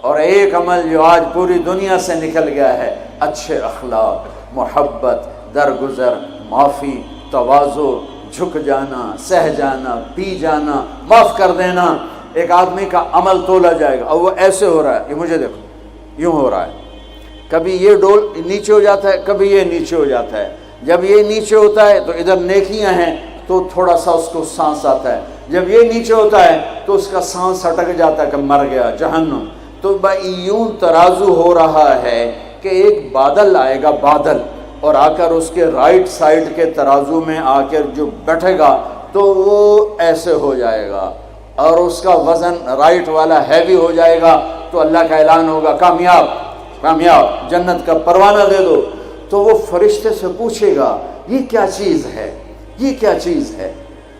اور ایک عمل جو آج پوری دنیا سے نکل گیا ہے، اچھے اخلاق، محبت، درگزر، معافی، تواضع، جھک جانا، سہ جانا، پی جانا، معاف کر دینا۔ ایک آدمی کا عمل تولا جائے گا اور وہ ایسے ہو رہا ہے، یہ مجھے دیکھو یوں ہو رہا ہے، کبھی یہ ڈول نیچے ہو جاتا ہے، کبھی یہ نیچے ہو جاتا ہے۔ جب یہ نیچے ہوتا ہے تو ادھر نیکیاں ہیں تو تھوڑا سا اس کو سانس آتا ہے، جب یہ نیچے ہوتا ہے تو اس کا سانس اٹک جاتا ہے کہ مر گیا، جہنم۔ تو یوں ترازو ہو رہا ہے کہ ایک بادل آئے گا، بادل، اور آ کر اس کے رائٹ سائڈ کے ترازو میں آ کر جو بیٹھے گا تو وہ ایسے ہو جائے گا، اور اس کا وزن رائٹ والا ہیوی ہو جائے گا، تو اللہ کا اعلان ہوگا کامیاب، کامیاب، جنت کا پروانہ دے دو۔ تو وہ فرشتے سے پوچھے گا یہ کیا چیز ہے، یہ کیا چیز ہے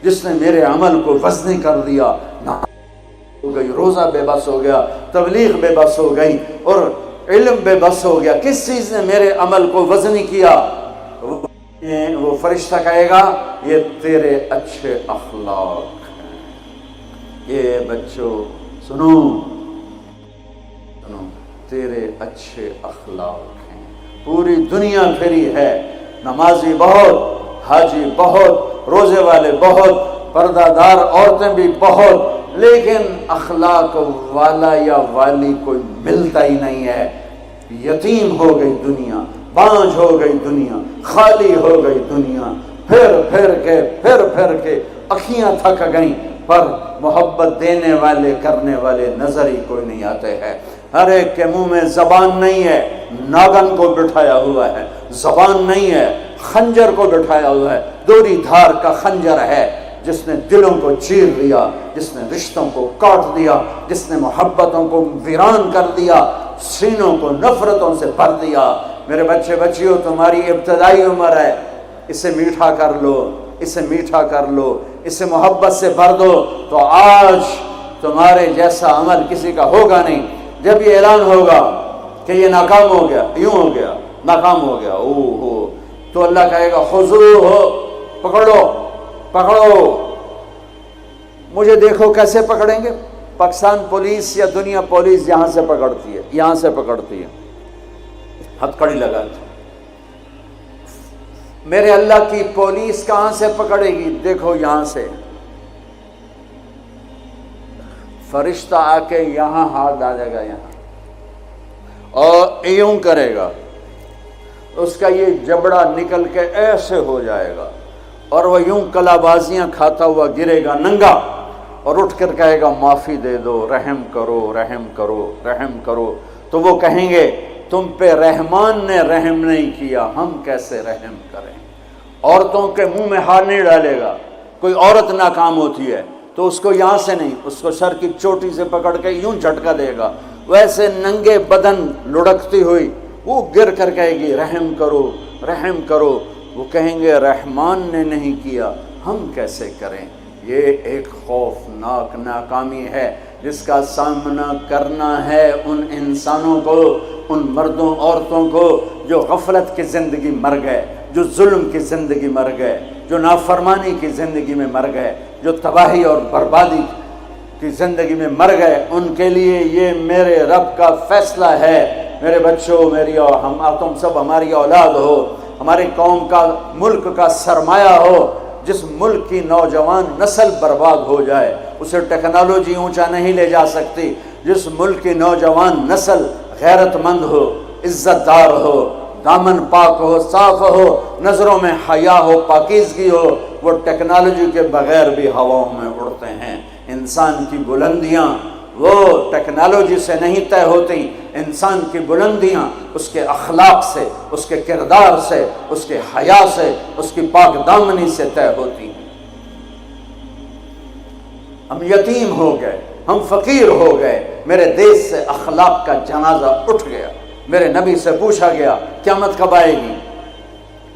جس نے میرے عمل کو وزنی کر دیا؟ ہو گئی، روزہ بے بس ہو گیا، تبلیغ بے بس ہو گئی، اور علم بے بس ہو گیا۔ کس چیز نے میرے عمل کو وزنی کیا؟ وہ فرشتہ کہے گا یہ تیرے اچھے اخلاق ہیں۔ یہ بچوں سنو، تیرے اچھے اخلاق ہیں۔ پوری دنیا پھری ہے، نمازی بہت، حاجی بہت، روزے والے بہت، پردہ دار عورتیں بھی بہت، لیکن اخلاق والا یا والی کوئی ملتا ہی نہیں ہے۔ یتیم ہو گئی دنیا، بانجھ ہو گئی دنیا، خالی ہو گئی دنیا، پھر پھر کے اکھیاں تھک گئیں، پر محبت دینے والے کرنے والے نظر ہی کوئی نہیں آتے ہیں۔ ہر ایک کے منہ میں زبان نہیں ہے، ناگن کو بٹھایا ہوا ہے، زبان نہیں ہے، خنجر کو بٹھایا ہوا ہے، دوری دھار کا خنجر ہے، جس نے دلوں کو چیر دیا، جس نے رشتوں کو کاٹ دیا، جس نے محبتوں کو ویران کر دیا، سینوں کو نفرتوں سے بھر دیا۔ میرے بچے بچیوں، تمہاری ابتدائی عمر ہے، اسے میٹھا کر لو، اسے میٹھا کر لو، اسے محبت سے بھر دو، تو آج تمہارے جیسا عمل کسی کا ہوگا نہیں۔ جب یہ اعلان ہوگا کہ یہ ناکام ہو گیا، یوں ہو گیا، ناکام ہو گیا، تو اللہ کہے گا خذوہ، پکڑو پکڑو۔ مجھے دیکھو کیسے پکڑیں گے؟ پاکستان پولیس یا دنیا پولیس یہاں سے پکڑتی ہے، یہاں سے پکڑتی ہے، ہتھ کڑی لگاتی ہے۔ میرے اللہ کی پولیس کہاں سے پکڑے گی؟ دیکھو یہاں سے، فرشتہ آ کے یہاں ہاتھ ڈالے گا، یہاں، اور یوں کرے گا، اس کا یہ جبڑا نکل کے ایسے ہو جائے گا، اور وہ یوں کلا بازیاں کھاتا ہوا گرے گا ننگا، اور اٹھ کر کہے گا معافی دے دو، رحم کرو، رحم کرو، رحم کرو۔ تو وہ کہیں گے تم پہ رحمان نے رحم نہیں کیا، ہم کیسے رحم کریں؟ عورتوں کے منہ میں ہاتھ نہیں ڈالے گا۔ کوئی عورت ناکام ہوتی ہے تو اس کو یہاں سے نہیں، اس کو سر کی چوٹی سے پکڑ کے یوں جھٹکا دے گا، ویسے ننگے بدن لڑکتی ہوئی وہ گر کر کہے گی رحم کرو، رحم کرو۔ وہ کہیں گے رحمان نے نہیں کیا، ہم کیسے کریں؟ یہ ایک خوفناک ناکامی ہے جس کا سامنا کرنا ہے ان انسانوں کو، ان مردوں عورتوں کو جو غفلت کی زندگی مر گئے، جو ظلم کی زندگی مر گئے، جو نافرمانی کی زندگی میں مر گئے، جو تباہی اور بربادی کی زندگی میں مر گئے۔ ان کے لیے یہ میرے رب کا فیصلہ ہے۔ میرے بچوں، تم سب ہماری اولاد ہو، ہماری قوم کا، ملک کا سرمایہ ہو۔ جس ملک کی نوجوان نسل برباد ہو جائے اسے ٹیکنالوجی اونچا نہیں لے جا سکتی۔ جس ملک کی نوجوان نسل غیرت مند ہو، عزت دار ہو، دامن پاک ہو، صاف ہو، نظروں میں حیا ہو، پاکیزگی ہو، وہ ٹیکنالوجی کے بغیر بھی ہواؤں میں اڑتے ہیں۔ انسان کی بلندیاں وہ ٹیکنالوجی سے نہیں طے ہوتی، انسان کی بلندیاں اس کے اخلاق سے، اس کے کردار سے، اس کے حیا سے، اس کی پاک دامنی سے طے ہوتی ہیں۔ ہم یتیم ہو گئے، ہم فقیر ہو گئے، میرے دیش سے اخلاق کا جنازہ اٹھ گیا۔ میرے نبی سے پوچھا گیا قیامت کب آئے گی؟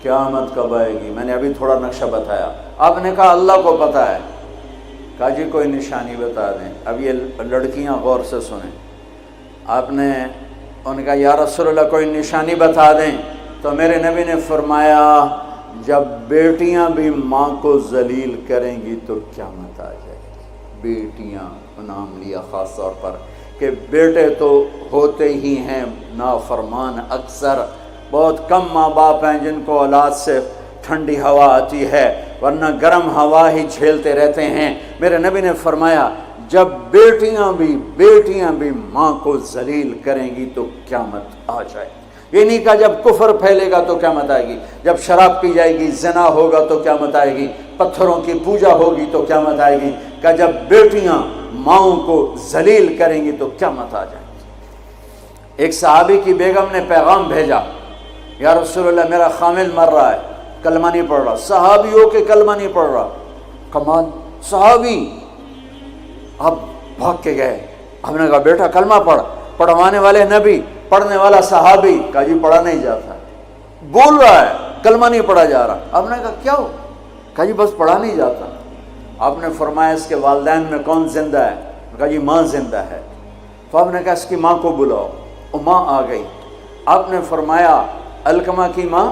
قیامت کب آئے گی؟ میں نے ابھی تھوڑا نقشہ بتایا، آپ نے کہا اللہ کو پتہ ہے۔ کہا جی کوئی نشانی بتا دیں۔ اب یہ لڑکیاں غور سے سنیں۔ آپ نے ان کا یا رسول اللہ کوئی نشانی بتا دیں، تو میرے نبی نے فرمایا جب بیٹیاں بھی ماں کو ذلیل کریں گی تو قیامت آ جائے گی۔ بیٹیاں نام لیا خاص طور پر، کہ بیٹے تو ہوتے ہی ہیں نافرمان اکثر، بہت کم ماں باپ ہیں جن کو اولاد سے ٹھنڈی ہوا آتی ہے، ورنہ گرم ہوا ہی جھیلتے رہتے ہیں۔ میرے نبی نے فرمایا جب بیٹیاں بھی ماں کو ذلیل کریں گی تو قیامت آ جائے گی۔ یہ نہیں کہا جب کفر پھیلے گا تو قیامت آئے گی، جب شراب پی جائے گی، زنا ہوگا تو قیامت آئے گی، پتھروں کی پوجا ہوگی تو قیامت آئے گی، کہ جب بیٹیاں ماؤں کو ذلیل کریں گی تو قیامت آ جائے گی۔ ایک صحابی کی بیگم نے پیغام بھیجا، یا رسول اللہ میرا خامل مر رہا ہے، کلمہ نہیں پڑھ رہا۔ صحابی ہو کے کلمہ نہیں پڑھ رہا، کمال، صحابی۔ اب بھاگ کے گئے، ہم نے کہا بیٹا کلمہ پڑھ، پڑھوانے والے نبی، پڑھنے والا صحابی، کہا جی پڑھا نہیں جاتا، بول رہا ہے کلمہ نہیں پڑھا جا رہا۔ ہم نے کہا کیا ہو؟ کہا جی بس پڑھا نہیں جاتا۔ آپ نے فرمایا اس کے والدین میں کون زندہ ہے؟ کہا جی ماں زندہ ہے۔ تو آپ نے کہا اس کی ماں کو بلاؤ، وہ ماں آ گئی۔ آپ نے فرمایا علقمہ کی ماں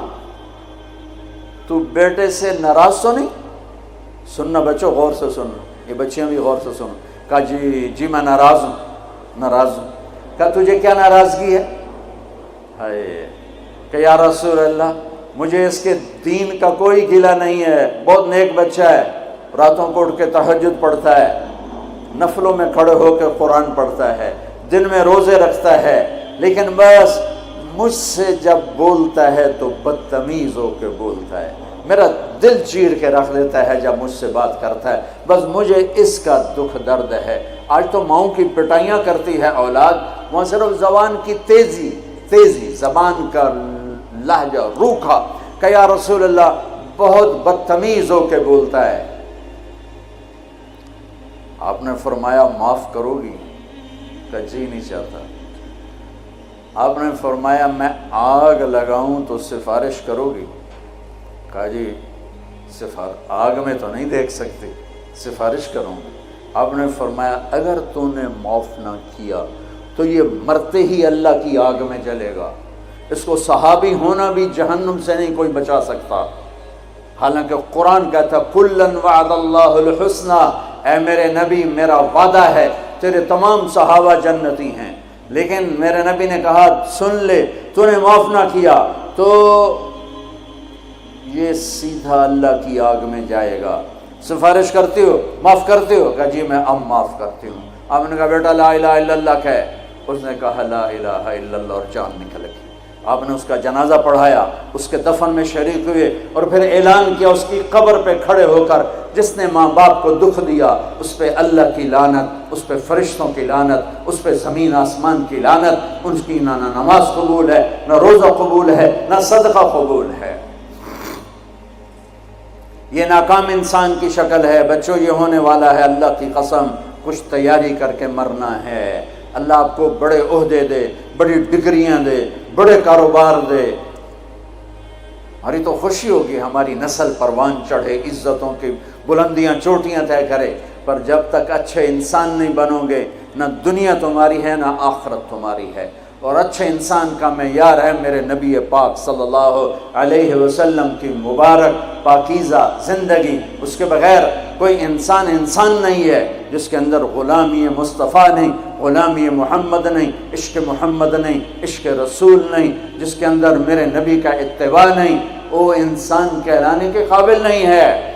تو بیٹے سے ناراض تو نہیں؟ سننا بچوں، غور سے سننا، یہ بچیاں بھی غور سے سننا۔ کہا جی میں ناراض ہوں۔ کہا تجھے کیا ناراضگی ہے؟ ہائے، کہ یا رسول اللہ مجھے اس کے دین کا کوئی گلہ نہیں ہے، بہت نیک بچہ ہے، راتوں کو اٹھ کے تہجد پڑھتا ہے، نفلوں میں کھڑے ہو کے قرآن پڑھتا ہے، دن میں روزے رکھتا ہے، لیکن بس مجھ سے جب بولتا ہے تو بدتمیز ہو کے بولتا ہے، میرا دل چیر کے رکھ دیتا ہے جب مجھ سے بات کرتا ہے، بس مجھے اس کا دکھ درد ہے۔ آج تو ماؤں کی پٹائیاں کرتی ہے اولاد، وہاں صرف زبان کی تیزی، زبان کا لہجہ روکھا، کہ یا رسول اللہ بہت بدتمیز ہو کے بولتا ہے۔ آپ نے فرمایا معاف کرو گی؟ کہ جی نہیں چاہتا۔ آپ نے فرمایا میں آگ لگاؤں تو سفارش کرو گی؟ کہا جی آگ میں تو نہیں دیکھ سکتی، سفارش کروں گی۔ آپ نے فرمایا اگر تو نے معاف نہ کیا تو یہ مرتے ہی اللہ کی آگ میں جلے گا، اس کو صحابی ہونا بھی جہنم سے نہیں کوئی بچا سکتا، حالانکہ قرآن کہتا کلن وعد اللہ الحسنى، اے میرے نبی میرا وعدہ ہے تیرے تمام صحابہ جنتی ہیں، لیکن میرے نبی نے کہا سن لے تو نے معاف نہ کیا تو یہ سیدھا اللہ کی آگ میں جائے گا۔ سفارش کرتے ہو، معاف کرتے ہو؟ کہا جی میں اب معاف کرتی ہوں۔ آپ نے کہا بیٹا لا الہ الا اللہ کہے، اس نے کہا لا الہ الا اللہ اور جان نکل گئی۔ آپ نے اس کا جنازہ پڑھایا، اس کے دفن میں شریک ہوئے، اور پھر اعلان کیا اس کی قبر پہ کھڑے ہو کر جس نے ماں باپ کو دکھ دیا اس پہ اللہ کی لعنت، اس پہ فرشتوں کی لعنت، اس پہ زمین آسمان کی لعنت، ان کی نہ نماز قبول ہے، نہ روزہ قبول ہے، نہ صدقہ قبول ہے۔ یہ ناکام انسان کی شکل ہے بچوں، یہ ہونے والا ہے اللہ کی قسم، کچھ تیاری کر کے مرنا ہے۔ اللہ آپ کو بڑے عہدے دے، بڑی ڈگریاں دے، بڑے کاروبار دے، ہماری تو خوشی ہوگی ہماری نسل پروان چڑھے، عزتوں کی بلندیاں چوٹیاں طے کرے، پر جب تک اچھے انسان نہیں بنو گے نہ دنیا تمہاری ہے نہ آخرت تمہاری ہے۔ اور اچھے انسان کا معیار ہے میرے نبی پاک صلی اللہ علیہ وسلم کی مبارک پاکیزہ زندگی، اس کے بغیر کوئی انسان نہیں ہے جس کے اندر غلامی مصطفیٰ نہیں، غلامی محمد نہیں، عشق محمد نہیں، عشق رسول نہیں، جس کے اندر میرے نبی کا اتباع نہیں، وہ انسان کہلانے کے قابل نہیں ہے۔